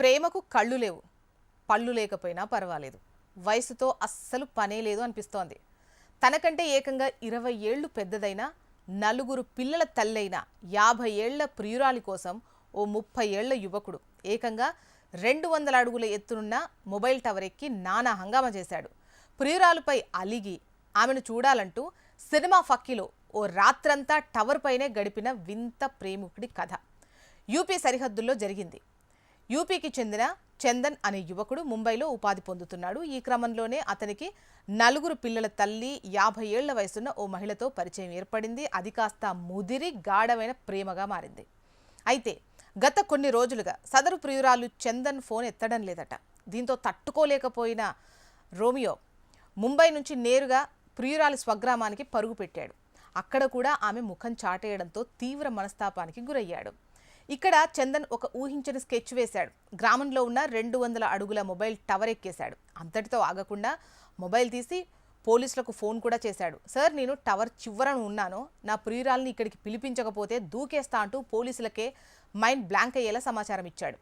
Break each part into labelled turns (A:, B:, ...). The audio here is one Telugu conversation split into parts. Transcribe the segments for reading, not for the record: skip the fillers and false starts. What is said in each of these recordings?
A: ప్రేమకు కళ్ళు లేవు, పళ్ళు లేకపోయినా పర్వాలేదు. వయసుతో అస్సలు పనే లేదు అనిపిస్తోంది. తనకంటే ఏకంగా 20 ఏళ్లు పెద్దదైన, నలుగురు పిల్లల తల్లైన 50 ఏళ్ల ప్రియురాలి కోసం ఓ 30 ఏళ్ల యువకుడు ఏకంగా 200 అడుగుల ఎత్తునున్న మొబైల్ టవర్ ఎక్కి నానా హంగామా చేశాడు. ప్రియురాలుపై అలిగి ఆమెను చూడాలంటూ సినిమా ఫక్కీలో ఓ రాత్రంతా టవర్ పైనే గడిపిన వింత ప్రేమికుడి కథ యూపీ సరిహద్దుల్లో జరిగింది. యూపీకి చెందిన చందన్ అనే యువకుడు ముంబైలో ఉపాధి పొందుతున్నాడు. ఈ క్రమంలోనే అతనికి నలుగురు పిల్లల తల్లి, 50 ఏళ్ల వయసున్న ఓ మహిళతో పరిచయం ఏర్పడింది. అది కాస్త ముదిరి గాఢమైన ప్రేమగా మారింది. అయితే గత కొన్ని రోజులుగా సదరు ప్రియురాలు చందన్ ఫోన్ ఎత్తడం లేదట. దీంతో తట్టుకోలేకపోయిన రోమియో ముంబై నుంచి నేరుగా ప్రియురాలి స్వగ్రామానికి పరుగు పెట్టాడు. అక్కడ కూడా ఆమె ముఖం చాటేయడంతో తీవ్ర మనస్తాపానికి గురయ్యాడు. ఇక్కడ చందన్ ఒక ఊహించని స్కెచ్ వేశాడు. గ్రామంలో ఉన్న 200 అడుగుల మొబైల్ టవర్ ఎక్కేశాడు. అంతటితో ఆగకుండా మొబైల్ తీసి పోలీసులకు ఫోన్ కూడా చేశాడు. సార్, నేను టవర్ చివరన ఉన్నాను, నా ప్రియురాల్ని ఇక్కడికి పిలిపించకపోతే దూకేస్తా అంటూ పోలీసులకే మైండ్ బ్లాంక్ అయ్యేలా సమాచారం ఇచ్చాడు.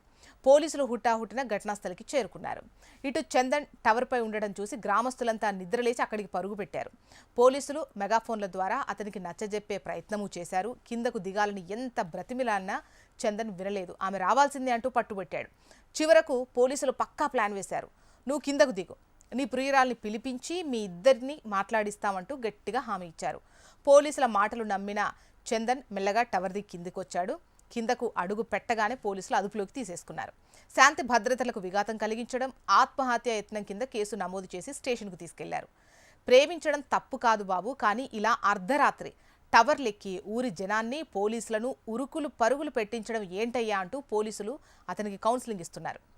A: పోలీసులు హుటాహుటిన ఘటనాస్థలికి చేరుకున్నారు. ఇటు చందన్ టవర్పై ఉండడం చూసి గ్రామస్తులంతా నిద్రలేచి అక్కడికి పరుగు పెట్టారు. పోలీసులు మెగాఫోన్ల ద్వారా అతనికి నచ్చజెప్పే ప్రయత్నమూ చేశారు. కిందకు దిగాలని ఎంత బ్రతిమిలాన్నా చందన్ వినలేదు. ఆమె రావాల్సిందే అంటూ పట్టుబట్టాడు. చివరకు పోలీసులు పక్కా ప్లాన్ వేశారు. నువ్వు కిందకు దిగు, నీ ప్రియురాల్ని పిలిపించి మీ ఇద్దరిని మాట్లాడిస్తామంటూ గట్టిగా హామీ ఇచ్చారు. పోలీసుల మాటలు నమ్మిన చందన్ మెల్లగా టవర్ దిగి కిందకొచ్చాడు. కిందకు అడుగు పెట్టగానే పోలీసులు అదుపులోకి తీసేసుకున్నారు. శాంతి భద్రతలకు విఘాతం కలిగించడం, ఆత్మహత్య యత్నం కింద కేసు నమోదు చేసి స్టేషన్కు తీసుకెళ్లారు. ప్రేమించడం తప్పు కాదు బాబు, కానీ ఇలా అర్ధరాత్రి టవర్లెక్కి ఊరి జనాన్ని, పోలీసులను ఉరుకులు పరుగులు పెట్టించడం ఏంటయ్యా అంటూ పోలీసులు అతనికి కౌన్సిలింగ్ ఇస్తున్నారు.